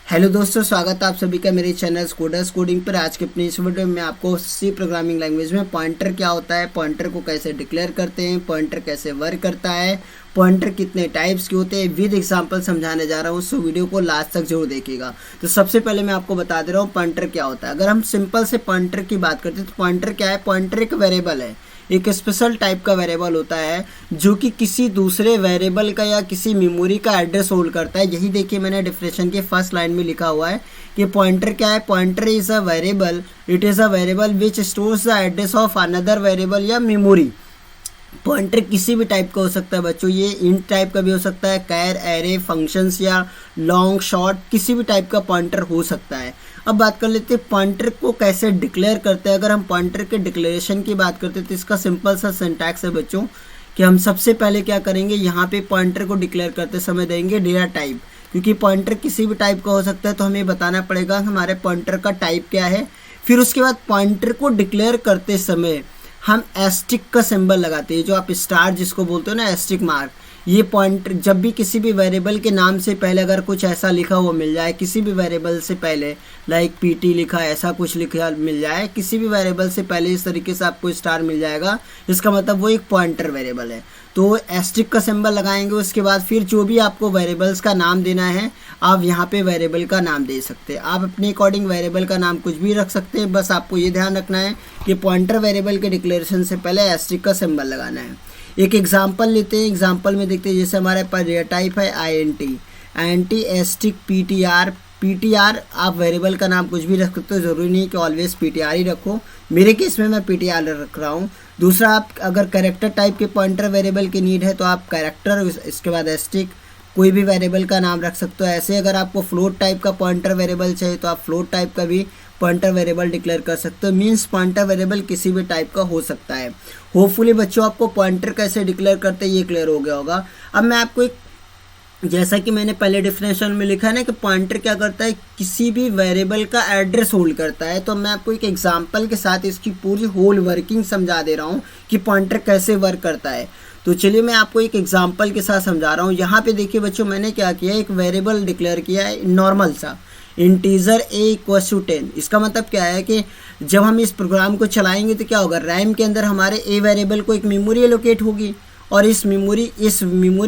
Hello दोस्तों, स्वागत है आप सभी का मेरे चैनल कोडर्स कोडिंग पर। आज के अपनी इस वीडियो में आपको सी प्रोग्रामिंग लैंग्वेज में पॉइंटर क्या होता है, पॉइंटर को कैसे डिक्लेयर करते हैं, पॉइंटर कैसे वर्क करता है, पॉइंटर कितने टाइप्स के होते हैं विद एग्जांपल समझाने जा रहा हूँ। सो वीडियो को लास्ट तक जरूर देखिएगा। तो सबसे पहले मैं आपको बता दे रहा हूँ पॉइंटर क्या होता है। अगर हम सिंपल से पॉइंटर की बात करते हैं तो पॉइंटर क्या है। पॉइंटर एक वेरिएबल है, एक स्पेशल टाइप का वेरिएबल होता है जो कि किसी दूसरे वेरिएबल का या किसी मेमोरी का एड्रेस होल्ड करता है। यही देखिए मैंने डिफिनेशन के फर्स्ट लाइन में लिखा हुआ है कि पॉइंटर क्या है। Pointer is a variable, it is a variable which stores the address of another variable या मेमोरी। पॉइंटर किसी भी टाइप का हो सकता है बच्चों, ये इंट टाइप का भी हो सकता है, कैर, एरे, फंक्शंस या लॉन्ग शॉर्ट, किसी भी टाइप का पॉइंटर हो सकता है। अब बात कर लेते हैं पॉइंटर को कैसे डिक्लेयर करते हैं। अगर हम पॉइंटर के डिक्लेरेशन की बात करते हैं तो इसका सिंपल सा सिंटैक्स है बच्चों कि हम सबसे पहले क्या करेंगे, यहाँ पे पॉइंटर को डिक्लेयर करते समय देंगे डेटा टाइप, क्योंकि पॉइंटर किसी भी टाइप का हो सकता है तो हमें बताना पड़ेगा हमारे पॉइंटर का टाइप क्या है। फिर उसके बाद पॉइंटर को डिक्लेयर करते समय हम एस्टिक का सिंबल लगाते हैं, जो आप स्टार जिसको बोलते हो ना, एस्टिक मार्क। ये पॉइंटर जब भी किसी भी वेरिएबल के नाम से पहले अगर कुछ ऐसा लिखा हुआ मिल जाए, किसी भी वेरिएबल से पहले लाइक पीटी लिखा, ऐसा कुछ लिखा मिल जाए, किसी भी वेरिएबल से पहले इस तरीके से आपको स्टार मिल जाएगा, इसका मतलब वो एक पॉइंटर वेरिएबल है। तो एस्टिक का सिंबल लगाएंगे। उसके बाद फिर जो भी आपको वेरिएबल्स का नाम देना है आप यहाँ पे वेरिएबल का नाम दे सकते हैं। आप अपने अकॉर्डिंग वेरिएबल का नाम कुछ भी रख सकते हैं, बस आपको ये ध्यान रखना है कि पॉइंटर वेरिएबल के डिक्लेरेशन से पहले एस्टिक का सिंबल लगाना है। एक एग्जांपल लेते हैं, एग्जांपल में देखते हैं। जैसे हमारे पास डेटा टाइप है INT एस्टिक PTR। आप वेरिएबल का नाम कुछ भी रख सकते हो, जरूरी नहीं कि ऑलवेज PTR ही रखो। मेरे केस में मैं PTR रख रहा हूँ। दूसरा, आप अगर कैरेक्टर टाइप के पॉइंटर वेरिएबल की नीड है तो आप कैरेक्टर, इसके बाद एस्टिक, कोई भी वेरिएबल का नाम रख सकते हो। ऐसे अगर आपको फ्लोट टाइप का पॉइंटर वेरिएबल चाहिए तो आप फ्लोट टाइप का भी पॉइंटर वेरिएबल डिक्लेयर कर सकते हो। मींस पॉइंटर वेरिएबल किसी भी टाइप का हो सकता है। होपफुली बच्चों आपको पॉइंटर कैसे डिक्लेयर करते हैं ये क्लियर हो गया होगा। अब मैं आपको एक, जैसा कि मैंने पहले डिफिनेशन में लिखा है ना कि पॉइंटर क्या करता है, किसी भी वेरिएबल का एड्रेस होल्ड करता है। तो मैं आपको एक एग्जांपल के साथ इसकी पूरी होल वर्किंग समझा दे रहा हूँ कि पॉइंटर कैसे वर्क करता है। तो चलिए मैं आपको एक एग्जांपल के साथ समझा रहा हूँ। यहाँ पे देखिए बच्चों, मैंने क्या किया, एक वेरिएबल डिक्लेयर किया है नॉर्मल सा, इंटीजर A=10। इसका मतलब क्या है कि जब हम इस प्रोग्राम को चलाएंगे तो क्या होगा, रैम के अंदर हमारे ए वेरिएबल को एक मेमोरी एलोकेट होगी और इस मेमोरी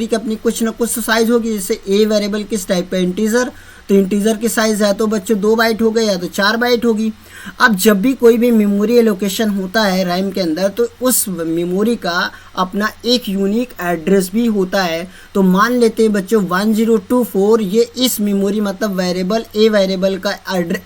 की अपनी कुछ ना कुछ साइज होगी। जैसे ए वेरिएबल किस टाइप का, इंटीजर, तो इंटीजर की साइज या तो बच्चों 2 बाइट हो गए या तो 4 बाइट होगी। अब जब भी कोई भी मेमोरी एलोकेशन होता है रैम के अंदर तो उस मेमोरी का अपना एक यूनिक एड्रेस भी होता है। तो मान लेते हैं बच्चों 1024 ये इस मेमोरी मतलब वेरिएबल ए वेरिएबल का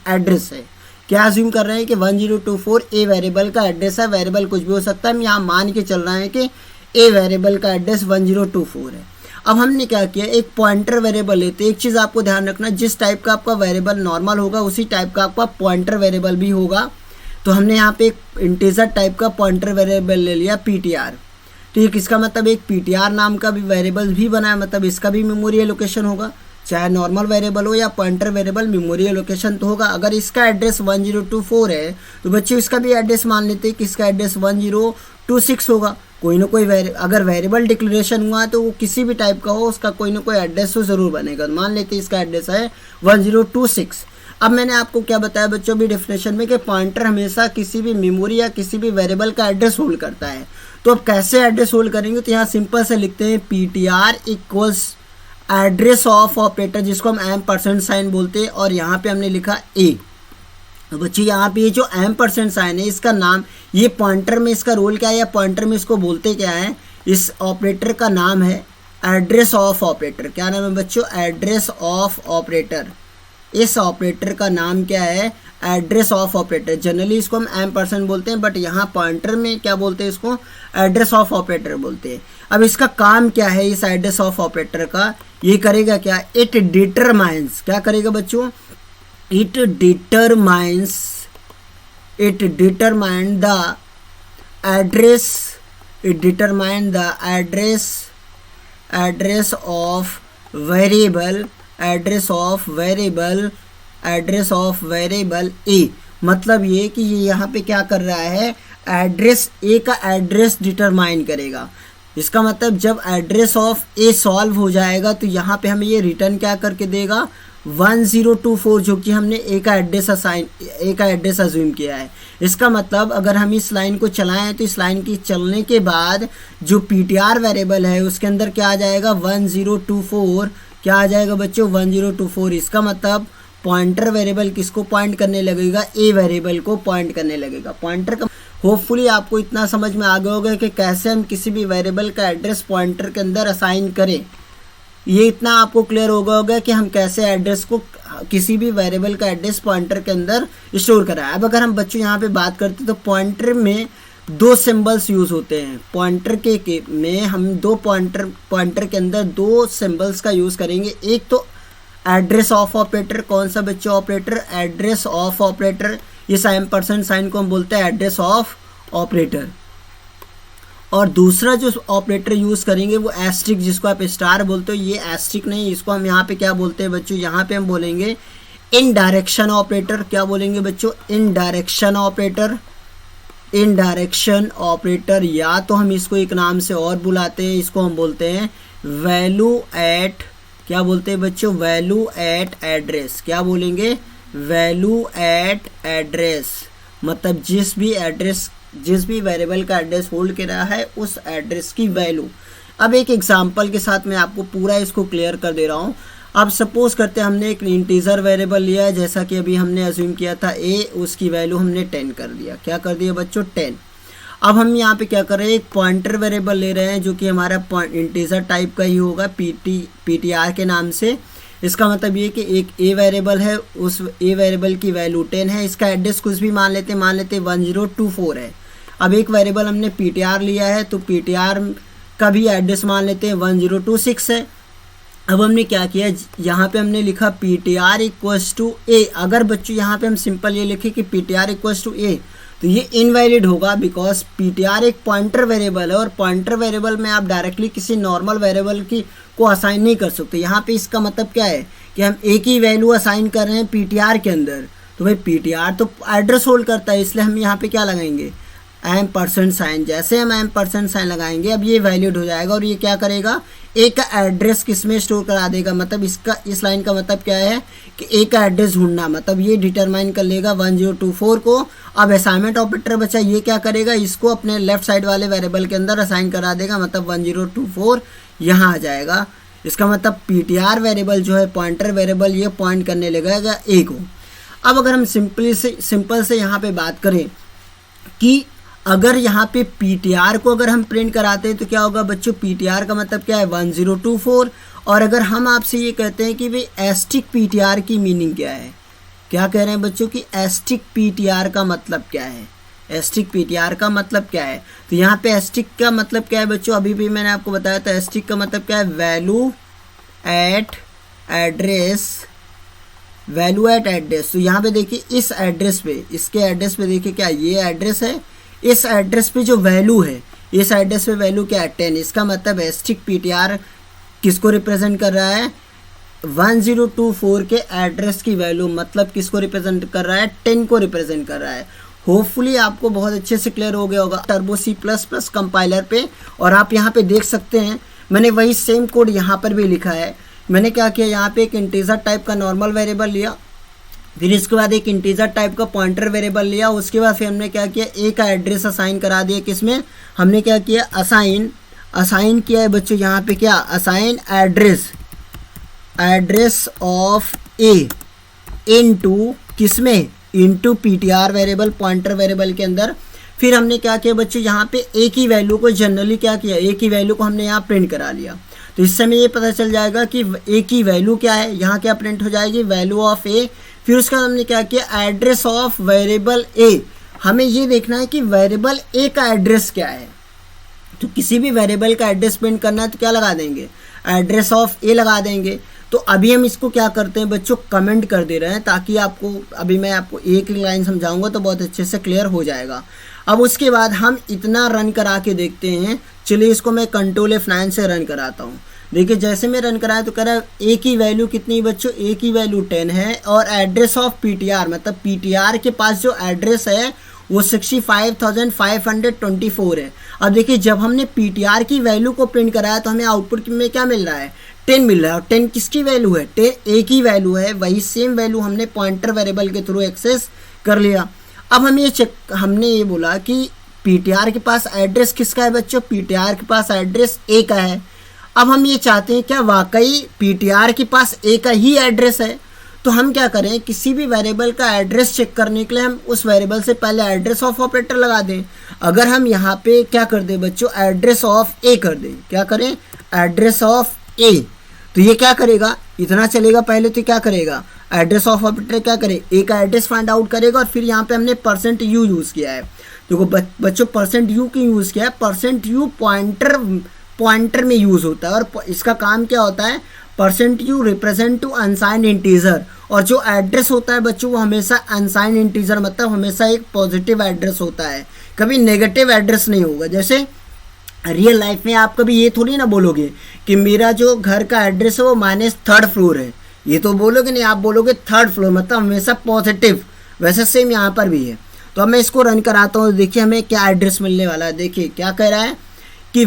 एड्रेस है। क्या अज्यूम कर रहे हैं कि 1024 ए वेरिएबल का एड्रेस है। वेरिएबल कुछ भी हो सकता है, हम यहाँ मान के चल रहे हैं कि ए वेरिएबल का एड्रेस 1024 है। अब हमने क्या किया, एक पॉइंटर वेरिएबल लेते। एक चीज़ आपको ध्यान रखना, जिस टाइप का आपका वेरिएबल नॉर्मल होगा उसी टाइप का आपका पॉइंटर वेरिएबल भी होगा। तो हमने यहाँ पे एक इंटीजर टाइप का पॉइंटर वेरिएबल ले लिया PTR। तो ये किसका मतलब एक PTR नाम का भी वेरिएबल भी बना है, मतलब इसका भी मेमोरी एलोकेशन होगा। चाहे नॉर्मल वेरिएबल हो या पॉइंटर वेरिएबल, मेमोरी एलोकेशन तो होगा। अगर इसका एड्रेस 1024 है तो बच्चों इसका भी एड्रेस मान लेते हैं कि इसका एड्रेस 1026 होगा। कोई ना कोई अगर वेरिएबल डिक्लेरेशन हुआ है तो वो किसी भी टाइप का हो, उसका कोई ना कोई एड्रेस तो ज़रूर बनेगा। मान लेते हैं इसका एड्रेस है 1026। अब मैंने आपको क्या बताया बच्चों भी डिफिनेशन में कि पॉइंटर हमेशा किसी भी मेमोरी या किसी भी वेरिएबल का एड्रेस होल्ड करता है। तो अब कैसे एड्रेस होल्ड करेंगे, तो यहाँ सिंपल से लिखते हैं PTR equals address of operator, जिसको हम $% बोलते हैं, और यहाँ पे हमने लिखा A। तो बच्चों यहाँ पे ये जो $% है इसका नाम, ये पॉइंटर में इसका रोल क्या है या पॉइंटर में इसको बोलते क्या है, इस ऑपरेटर का नाम है एड्रेस ऑफ ऑपरेटर। क्या नाम है बच्चों, एड्रेस ऑफ ऑपरेटर। इस ऑपरेटर का नाम क्या है, एड्रेस ऑफ ऑपरेटर। जनरली इसको हम $% बोलते हैं, बट यहाँ पॉइंटर में क्या बोलते हैं, इसको एड्रेस ऑफ ऑपरेटर बोलते हैं। अब इसका काम क्या है इस एड्रेस ऑफ ऑपरेटर का, ये करेगा क्या, इट डिटरमाइंस, क्या करेगा बच्चों, it determine the address of variable A। मतलब ये कि ये यहाँ पे क्या कर रहा है, एड्रेस A का एड्रेस डिटरमाइन करेगा। इसका मतलब जब एड्रेस ऑफ ए सॉल्व हो जाएगा तो यहाँ पे हमें ये रिटर्न क्या करके देगा, 1024 जो कि हमने ए का एड्रेस अज्यूम किया है। इसका मतलब अगर हम इस लाइन को चलाएं तो इस लाइन की चलने के बाद जो पीटीआर वेरिएबल है उसके अंदर क्या आ जाएगा 1024, क्या आ जाएगा बच्चों 1024। इसका मतलब पॉइंटर वेरिएबल किसको पॉइंट करने लगेगा, ए वेरिएबल को पॉइंट करने लगेगा। पॉइंटर का होपफुली आपको इतना समझ में आ गया होगा कि कैसे हम किसी भी वेरिएबल का एड्रेस पॉइंटर के अंदर असाइन करें। ये इतना आपको क्लियर होगा कि हम कैसे एड्रेस को किसी भी वेरिएबल का एड्रेस पॉइंटर के अंदर स्टोर कराएं। अब अगर हम बच्चों यहाँ पे बात करते हैं तो पॉइंटर में दो सिंबल्स यूज़ होते हैं। पॉइंटर के में हम दो पॉइंटर के अंदर दो सिंबल्स का यूज़ करेंगे। एक तो एड्रेस ऑफ ऑपरेटर, कौन सा बच्चों ऑपरेटर, एड्रेस ऑफ ऑपरेटर। इस %साइन को हम बोलते हैं एड्रेस ऑफ ऑपरेटर। और दूसरा जो ऑपरेटर यूज़ करेंगे वो एस्ट्रिक, जिसको आप स्टार बोलते हो। ये एस्ट्रिक नहीं, इसको हम यहाँ पे क्या बोलते हैं बच्चों, यहाँ पे हम बोलेंगे इन डायरेक्शन ऑपरेटर। क्या बोलेंगे बच्चों, इन डायरेक्शन ऑपरेटर। इन डायरेक्शन ऑपरेटर, या तो हम इसको एक नाम से और बुलाते हैं, इसको हम बोलते हैं वैल्यू एट, क्या बोलते हैं बच्चों, वैल्यू एट एड्रेस। क्या बोलेंगे, वैल्यू एट एड्रेस। मतलब जिस भी वेरिएबल का एड्रेस होल्ड कर रहा है उस एड्रेस की वैल्यू। अब एक एग्जांपल के साथ मैं आपको पूरा इसको क्लियर कर दे रहा हूँ। अब सपोज करते हैं हमने एक इंटीजर वेरिएबल लिया है, जैसा कि अभी हमने अज्यूम किया था ए, उसकी वैल्यू हमने 10 कर दिया। क्या कर दिया बच्चों, 10। अब हम यहाँ पे क्या कर रहे हैं, एक पॉइंटर वेरिएबल ले रहे हैं जो कि हमारा इंटीजर टाइप का ही होगा, पीटीआर के नाम से। इसका मतलब ये कि एक ए वेरिएबल है, उस ए वेरिएबल की वैल्यू 10 है। इसका एड्रेस कुछ भी मान लेते 1024 है। अब एक वेरिएबल हमने पीटीआर लिया है तो पीटीआर का भी एड्रेस मान लेते हैं 1026 है। अब हमने क्या किया, यहाँ पे हमने लिखा पीटीआर इक्वल्स टू ए। अगर बच्चों यहाँ पे हम सिंपल ये लिखे कि पीटीआर इक्वल्स टू ए तो ये इनवैलिड होगा, बिकॉज पीटीआर एक पॉइंटर वेरिएबल है और पॉइंटर वेरिएबल में आप डायरेक्टली किसी नॉर्मल वेरिएबल की को असाइन नहीं कर सकते। यहाँ पे इसका मतलब क्या है कि हम एक ही वैल्यू असाइन कर रहे हैं पीटीआर के अंदर। तो भाई पीटीआर तो एड्रेस होल्ड करता है, इसलिए हम यहाँ पे क्या लगाएंगे, %साइन। जैसे हम %साइन लगाएंगे अब ये वैलिड हो जाएगा और ये क्या करेगा, ए का एड्रेस किस में स्टोर करा देगा। मतलब इस लाइन का मतलब क्या है कि ए का एड्रेस ढूंढना, मतलब ये डिटरमाइन कर लेगा 1024 को। अब असाइनमेंट ऑपरेटर बचा, ये क्या करेगा, इसको अपने लेफ्ट साइड वाले वेरिएबल के अंदर असाइन करा देगा, मतलब 1024 यहाँ आ जाएगा। इसका मतलब पीटीआर वेरिएबल जो है पॉइंटर वेरिएबल, ये पॉइंट करने लगेगा ए को। अब अगर हम सिंपल से यहाँ पे बात करें कि अगर यहाँ पे पीटीआर को अगर हम प्रिंट कराते हैं तो क्या होगा बच्चों, पीटीआर का मतलब क्या है 1024। और अगर हम आपसे ये कहते हैं कि भाई एस्टिक पीटीआर की मीनिंग क्या है, क्या कह रहे हैं बच्चों कि एस्टिक पीटीआर का मतलब क्या है, एस्टिक पीटीआर का मतलब क्या है। तो यहाँ पे एस्टिक का मतलब क्या है बच्चों, अभी भी मैंने आपको बताया था एस्टिक का मतलब क्या है, value eight address. Value eight address, तो यहाँ पे देखिए इस एड्रेस पे, इसके एड्रेस पे देखिए क्या ये एड्रेस है, इस एड्रेस पे जो वैल्यू है, इस एड्रेस पे वैल्यू क्या है 10। इसका मतलब एस्टिक पीटीआर किसको रिप्रेजेंट कर रहा है, 1024 के एड्रेस की वैल्यू, मतलब किसको रिप्रेजेंट कर रहा है, 10 को रिप्रेजेंट कर रहा है। होपफुली आपको बहुत अच्छे से क्लियर हो गया होगा टर्बो C++ कंपाइलर पे। और आप यहाँ पे देख सकते हैं मैंने वही सेम कोड यहाँ पर भी लिखा है। मैंने क्या किया, यहाँ पे एक इंटीजर टाइप का नॉर्मल वेरिएबल लिया, फिर इसके बाद एक इंटीजर टाइप का पॉइंटर वेरिएबल लिया, उसके बाद फिर हमने क्या किया, ए का एड्रेस असाइन करा दिया। किसमें, हमने क्या किया, असाइन किया है बच्चों यहाँ पे क्या, assign address of a into किसमें, into PTR variable, pointer variable के अंदर। फिर हमने क्या किया बच्चों, यहाँ पे ए की वैल्यू को जनरली क्या किया, ए की वैल्यू को हमने यहाँ प्रिंट करा लिया। तो इससे हमें ये पता चल जाएगा कि ए की वैल्यू क्या है, यहाँ क्या प्रिंट हो जाएगी, वैल्यू ऑफ ए। फिर उसके बाद हमने क्या किया, एड्रेस ऑफ वेरिएबल ए। हमें ये देखना है कि वेरिएबल ए का एड्रेस क्या है। तो किसी भी वेरिएबल का एड्रेस प्रिंट करना है तो क्या लगा देंगे, एड्रेस ऑफ ए लगा देंगे। तो अभी हम इसको क्या करते हैं बच्चों, कमेंट कर दे रहे हैं, ताकि आपको, अभी मैं आपको एक लाइन समझाऊंगा तो बहुत अच्छे से क्लियर हो जाएगा। अब उसके बाद हम इतना रन करा के देखते हैं। चलिए इसको मैं कंट्रोल F9 से रन कराता हूँ। देखिए जैसे मैं रन कराया तो कह रहा है ए की वैल्यू कितनी बच्चों, ए की वैल्यू 10 है और एड्रेस ऑफ पीटीआर, मतलब पीटीआर के पास जो एड्रेस है वो 65,524 है। अब देखिए जब हमने पीटीआर की वैल्यू को प्रिंट कराया तो हमें आउटपुट में क्या मिल रहा है, 10 मिल रहा है और 10 किसकी वैल्यू है, 10 ए की वैल्यू है। वही सेम वैल्यू हमने पॉइंटर वेरिएबल के थ्रू एक्सेस कर लिया। अब हम हमने ये बोला कि पीटीआर के पास एड्रेस किसका है बच्चों, पीटीआर के पास एड्रेस ए का है। अब हम ये चाहते हैं क्या वाकई पीटीआर के पास ए का ही एड्रेस है, तो हम क्या करें, किसी भी वेरिएबल का एड्रेस चेक करने के लिए हम उस वेरिएबल से पहले एड्रेस ऑफ ऑपरेटर लगा दें। अगर हम यहाँ पे क्या कर दें बच्चों, एड्रेस ऑफ ए कर दें, क्या करें, एड्रेस ऑफ ए, तो ये क्या करेगा, इतना चलेगा पहले, तो क्या करेगा, एड्रेस ऑफ ऑपरेटर क्या करे, ए का एड्रेस फाइंड आउट करेगा। और फिर यहाँ पे हमने %u यूज़ किया है, देखो बच्चों %u क्यों यूज़ किया है, %u पॉइंटर में यूज़ होता है और इसका काम क्या होता है, %u represent to unsigned integer, और जो एड्रेस होता है बच्चों वो हमेशा अनसाइंड इंटीजर, मतलब हमेशा एक पॉजिटिव एड्रेस होता है, कभी नेगेटिव एड्रेस नहीं होगा। जैसे रियल लाइफ में आप कभी ये थोड़ी ना बोलोगे कि मेरा जो घर का एड्रेस है वो -3rd फ्लोर है, ये तो बोलोगे नहीं, आप बोलोगे 3rd फ्लोर, मतलब हमेशा पॉजिटिव। वैसे सेम यहाँ पर भी है। तो अब मैं इसको रन कराता हूँ, देखिए हमें क्या एड्रेस मिलने वाला है। देखिए क्या कह रहा है कि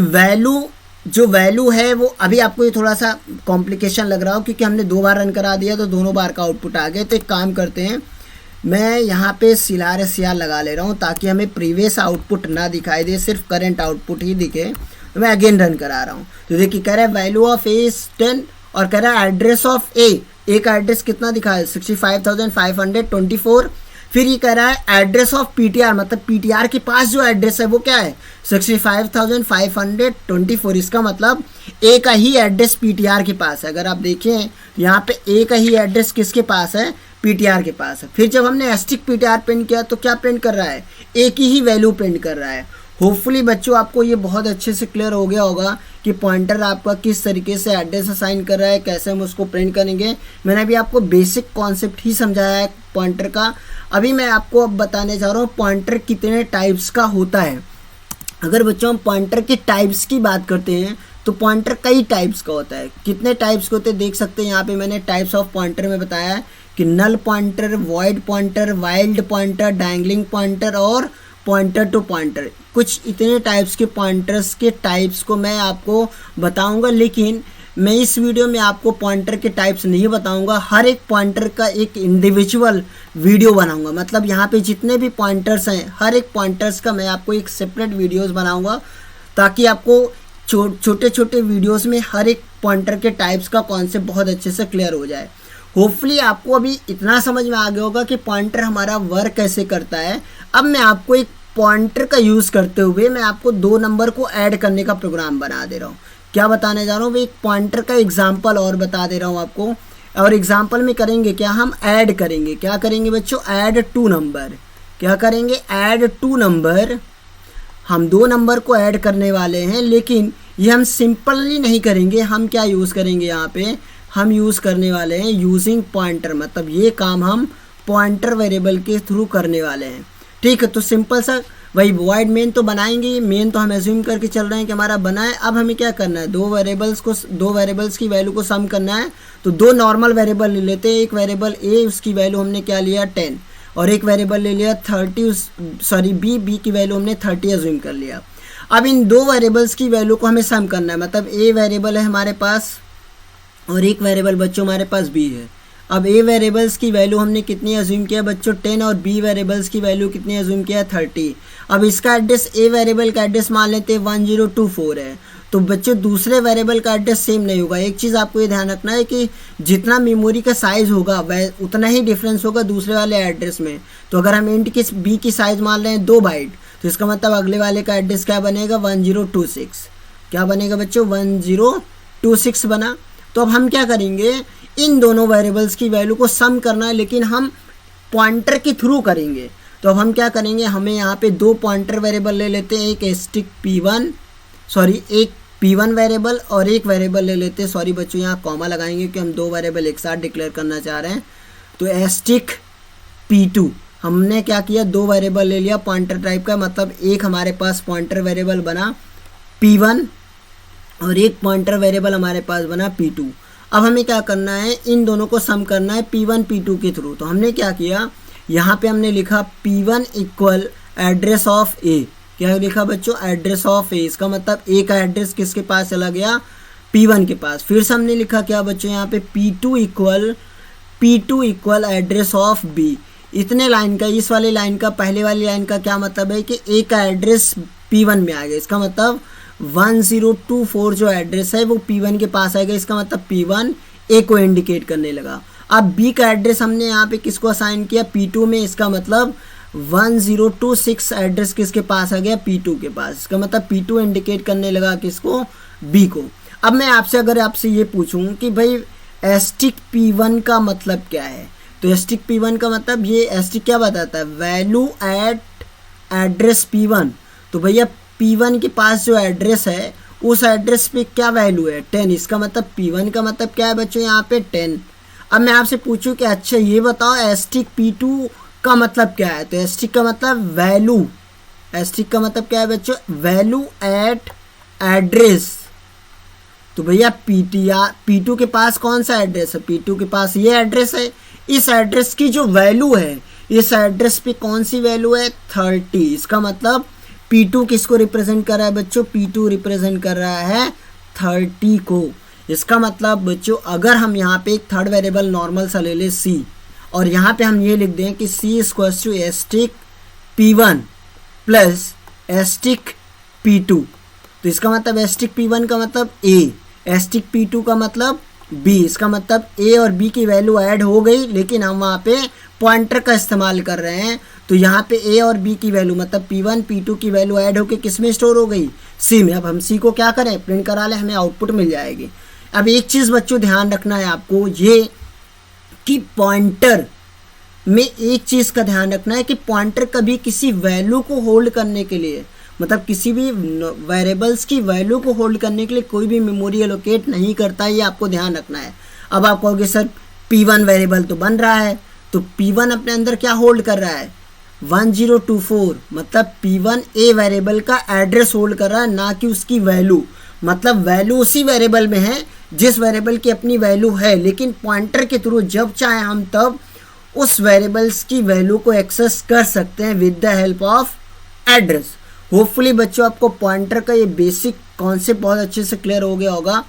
जो वैल्यू है वो, अभी आपको ये थोड़ा सा कॉम्प्लिकेशन लग रहा हो क्योंकि हमने 2 बार रन करा दिया तो दोनों बार का आउटपुट आ गए। तो एक काम करते हैं, मैं यहाँ पे CR लगा ले रहा हूँ ताकि हमें प्रीवियस आउटपुट ना दिखाई दे, सिर्फ करंट आउटपुट ही दिखे। तो मैं अगेन रन करा रहा हूँ, तो देखिए कह रहा है वैल्यू ऑफ ए इज 10 और कह रहा है एड्रेस ऑफ ए का एड्रेस कितना दिखा है, 65,524। फिर ये कह रहा है एड्रेस ऑफ पीटीआर, मतलब पीटीआर के पास जो एड्रेस है वो क्या है, 65,524। इसका मतलब ए का ही एड्रेस पीटीआर के पास है। अगर आप देखें यहाँ पे ए का ही एड्रेस किसके पास है, पीटीआर के पास है। फिर जब हमने एस्टिक पीटीआर प्रिंट किया तो क्या प्रिंट कर रहा है, ए की ही वैल्यू प्रिंट कर रहा है। होपफुली बच्चों आपको ये बहुत अच्छे से क्लियर हो गया होगा कि पॉइंटर आपका किस तरीके से एड्रेस असाइन कर रहा है, कैसे हम उसको प्रिंट करेंगे। मैंने अभी आपको बेसिक कॉन्सेप्ट ही समझाया है पॉइंटर का। अभी मैं आपको अब बताने जा रहा हूँ पॉइंटर कितने टाइप्स का होता है। अगर बच्चों हम पॉइंटर के टाइप्स की बात करते हैं तो पॉइंटर कई टाइप्स का होता है। कितने टाइप्स के होते हैं देख सकते हैं, यहाँ पे मैंने टाइप्स ऑफ पॉइंटर में बताया है कि null pointer, void pointer, wild pointer, dangling pointer और पॉइंटर टू पॉइंटर। कुछ इतने टाइप्स के पॉइंटर्स के टाइप्स को मैं आपको बताऊंगा, लेकिन मैं इस वीडियो में आपको पॉइंटर के टाइप्स नहीं बताऊंगा। हर एक पॉइंटर का एक इंडिविजुअल वीडियो बनाऊंगा, मतलब यहाँ पे जितने भी पॉइंटर्स हैं हर एक पॉइंटर्स का मैं आपको एक सेपरेट वीडियोस बनाऊंगा, ताकि आपको छोटे छोटे वीडियोस में हर एक पॉइंटर के टाइप्स का कॉन्सेप्ट बहुत अच्छे से क्लियर हो जाए। होपफुली आपको अभी इतना समझ में आ गया होगा कि पॉइंटर हमारा वर्क कैसे करता है। अब मैं आपको एक पॉइंटर का यूज़ करते हुए मैं आपको 2 नंबर को ऐड करने का प्रोग्राम बना दे रहा हूँ। क्या बताने जा रहा हूँ, एक पॉइंटर का एग्जाम्पल और बता दे रहा हूँ आपको। और एग्जाम्पल में करेंगे क्या, हम ऐड करेंगे, क्या करेंगे बच्चों, ऐड 2 नंबर। क्या करेंगे, ऐड 2 नंबर। हम 2 नंबर को ऐड करने वाले हैं, लेकिन ये हम सिंपली नहीं करेंगे। हम क्या यूज़ करेंगे, यहाँ पे हम यूज़ करने वाले हैं यूजिंग पॉइंटर, मतलब ये काम हम पॉइंटर वेरिएबल के थ्रू करने वाले हैं। ठीक है, तो सिंपल सा वही वॉइड मेन तो बनाएंगे, मेन तो हम एज्यूम करके चल रहे हैं कि हमारा बना है। अब हमें क्या करना है, 2 वेरिएबल्स की वैल्यू को सम करना है। तो 2 नॉर्मल वेरिएबल ले लेते हैं। एक वेरिएबल ए, उसकी वैल्यू हमने क्या लिया 10, और एक वेरिएबल ले लिया 30, बी की वैल्यू हमने 30 एज्यूम कर लिया। अब इन 2 वेरिएबल्स की वैल्यू को हमें सम करना है, मतलब ए वेरिएबल है हमारे पास और एक वेरिएबल बच्चों हमारे पास बी है। अब ए वेरिएबल्स की वैल्यू हमने कितनी एज्यूम किया बच्चों 10, और बी वेरिएबल्स की वैल्यू कितनी एज्यूम किया 30। अब इसका एड्रेस, ए वेरिएबल का एड्रेस मान लेते हैं 1024 है। तो बच्चों दूसरे वेरिएबल का एड्रेस सेम नहीं होगा। एक चीज़ आपको ये ध्यान रखना है कि जितना मेमोरी का साइज़ होगा वह उतना ही डिफरेंस होगा दूसरे वाले एड्रेस में। तो अगर हम इंट की बी की साइज़ मान रहे हैं 2 बाइट, तो इसका मतलब अगले वाले का एड्रेस क्या बनेगा 1026। क्या बनेगा बच्चों 1026 बना। तो अब हम क्या करेंगे, इन दोनों वेरिएबल्स की वैल्यू को सम करना है, लेकिन हम पॉइंटर के थ्रू करेंगे। तो अब हम क्या करेंगे, हमें यहाँ पे 2 पॉइंटर वेरिएबल ले लेते हैं, एक एक P1 वेरिएबल और एक वेरिएबल ले लेते हैं, सॉरी बच्चों यहाँ कॉमा लगाएंगे कि हम 2 वेरिएबल एक साथ डिक्लेयर करना चाह रहे हैं। तो एस्टिक P2 हमने क्या किया, 2 वेरिएबल ले लिया पॉइंटर टाइप का, मतलब एक हमारे पास पॉइंटर वेरिएबल बना P1 और एक पॉइंटर वेरिएबल हमारे पास बना P2। अब हमें क्या करना है, इन दोनों को सम करना है P1 P2 के थ्रू। तो हमने क्या किया, यहाँ पे हमने लिखा P1 इक्वल एड्रेस ऑफ ए। क्या लिखा बच्चों, एड्रेस ऑफ ए। इसका मतलब ए का एड्रेस किसके पास चला गया P1 के पास। फिर से हमने लिखा क्या बच्चों यहाँ पे P2 equal address of B। इतने लाइन का, इस वाली लाइन का, पहले वाली लाइन का क्या मतलब है कि A का एड्रेस P1 में आ गया। इसका मतलब 1024 जो एड्रेस है वो P1 के पास आएगा। इसका मतलब P1 A को इंडिकेट करने लगा। अब B का एड्रेस हमने यहाँ पे किसको असाइन किया, P2 में। इसका मतलब 1026 एड्रेस किसके पास आ गया, P2 के पास। इसका मतलब P2 इंडिकेट करने लगा किसको, B को। अब मैं आपसे अगर आपसे ये पूछूं कि भाई एस्टिक P1 का मतलब क्या है, तो एस्टिक P1 का मतलब, ये एस्टिक क्या बताता है, वैल्यू एट एड्रेस P1। तो भैया P1 के पास जो एड्रेस है उस एड्रेस पे क्या वैल्यू है, 10। इसका मतलब P1 का मतलब क्या है बच्चों यहाँ पे 10। अब मैं आपसे पूछूं कि अच्छा ये बताओ एस्टिक P2 का मतलब क्या है, तो एस्टिक का मतलब वैल्यू, एस्टिक का मतलब क्या है बच्चों, वैल्यू एट एड्रेस। तो भैया P2 के पास कौन सा एड्रेस है, P2 के पास ये एड्रेस है। इस एड्रेस की जो वैल्यू है, इस एड्रेस पे कौन सी वैल्यू है, 30। इसका मतलब P2 किसको रिप्रेजेंट कर रहा है बच्चों, P2 रिप्रेजेंट कर रहा है 30 को। इसका मतलब बच्चों अगर हम यहाँ पे एक थर्ड वेरिएबल नॉर्मल सा ले ले C, और यहाँ पे हम ये लिख दें कि C equals to asterisk P1 plus asterisk P2, तो इसका मतलब एस्टिक P1 का मतलब A, एस्टिक P2 का मतलब B। इसका मतलब A और B की वैल्यू ऐड हो गई, लेकिन हम वहाँ पे पॉइंटर का इस्तेमाल कर रहे हैं। तो यहाँ पे A और B की वैल्यू मतलब P1 P2 की वैल्यू ऐड होकर किस में स्टोर हो गई, C में। अब हम C को क्या करें, प्रिंट करा लें, हमें आउटपुट मिल जाएगी। अब एक चीज़ बच्चों ध्यान रखना है आपको, ये कि पॉइंटर में एक चीज़ का ध्यान रखना है कि पॉइंटर कभी किसी वैल्यू को होल्ड करने के लिए, मतलब किसी भी वेरिएबल्स की वैल्यू को होल्ड करने के लिए कोई भी मेमोरी एलोकेट नहीं करता है, ये आपको ध्यान रखना है। अब आप कहोगे सर P1 वेरिएबल तो बन रहा है, तो P1 अपने अंदर क्या होल्ड कर रहा है, 1024, मतलब P1 A वेरिएबल का एड्रेस होल्ड कर रहा है, ना कि उसकी वैल्यू। मतलब वैल्यू उसी वेरिएबल में है जिस वेरिएबल की अपनी वैल्यू है, लेकिन पॉइंटर के थ्रू जब चाहे हम तब उस वेरिएबल्स की वैल्यू को एक्सेस कर सकते हैं with the help of address. Hopefully बच्चों आपको पॉइंटर का ये बेसिक कॉन्सेप्ट बहुत अच्छे से क्लियर हो गया होगा।